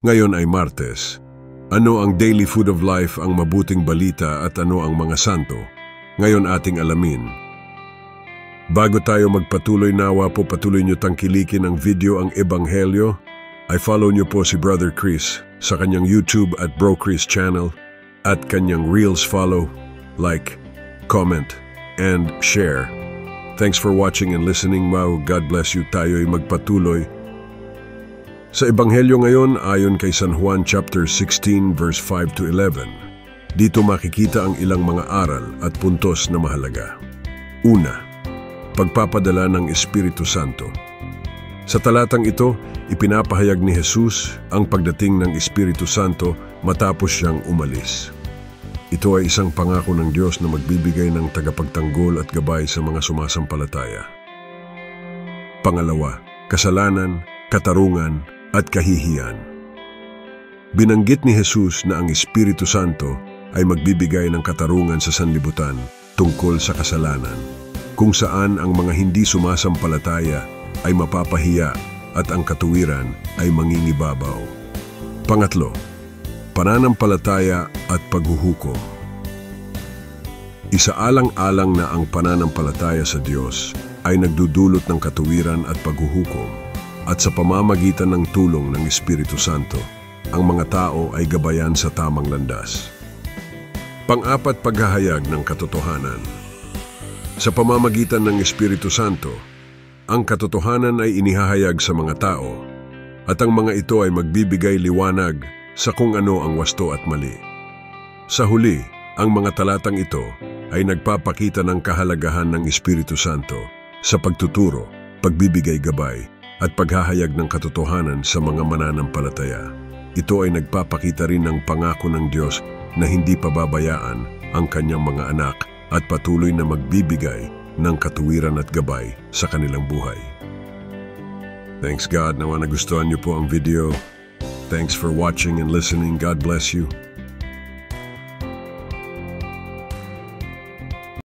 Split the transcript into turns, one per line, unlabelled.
Ngayon ay Martes. Ano ang daily food of life, ang mabuting balita at ano ang mga santo? Ngayon ating alamin. Bago tayo magpatuloy, nawa po patuloy nyo tangkilikin ang video ang Ebanghelyo. I follow nyo po si Brother Chris sa kanyang YouTube at Bro Chris channel at kanyang Reels. Follow, like, comment, and share. Thanks for watching and listening. Wow, God bless you. Tayo'y magpatuloy. Sa Ebanghelyo ngayon, ayon kay San Juan chapter 16 verse 5 to 11, dito makikita ang ilang mga aral at puntos na mahalaga. Una, pagpapadala ng Espiritu Santo. Sa talatang ito, ipinapahayag ni Jesus ang pagdating ng Espiritu Santo matapos siyang umalis. Ito ay isang pangako ng Diyos na magbibigay ng tagapagtanggol at gabay sa mga sumasampalataya. Pangalawa, kasalanan, katarungan, at kahihiyan. Binanggit ni Jesus na ang Espiritu Santo ay magbibigay ng katarungan sa sanlibutan tungkol sa kasalanan, kung saan ang mga hindi sumasampalataya ay mapapahiya at ang katuwiran ay mangingibabaw. Pangatlo, pananampalataya at paghuhukom. Isaalang-alang na ang pananampalataya sa Diyos ay nagdudulot ng katuwiran at paghuhukom, at sa pamamagitan ng tulong ng Espiritu Santo, ang mga tao ay gabayan sa tamang landas. Pang-apat, paghahayag ng katotohanan. Sa pamamagitan ng Espiritu Santo, ang katotohanan ay inihahayag sa mga tao, at ang mga ito ay magbibigay liwanag sa kung ano ang wasto at mali. Sa huli, ang mga talatang ito ay nagpapakita ng kahalagahan ng Espiritu Santo sa pagtuturo, pagbibigay gabay, at paghahayag ng katotohanan sa mga mananampalataya. Ito ay nagpapakita rin ng pangako ng Diyos na hindi pababayaan ang kanyang mga anak at patuloy na magbibigay ng katuwiran at gabay sa kanilang buhay. Thanks God, nawa nagustuhan niyo po ang video. Thanks for watching and listening. God bless you.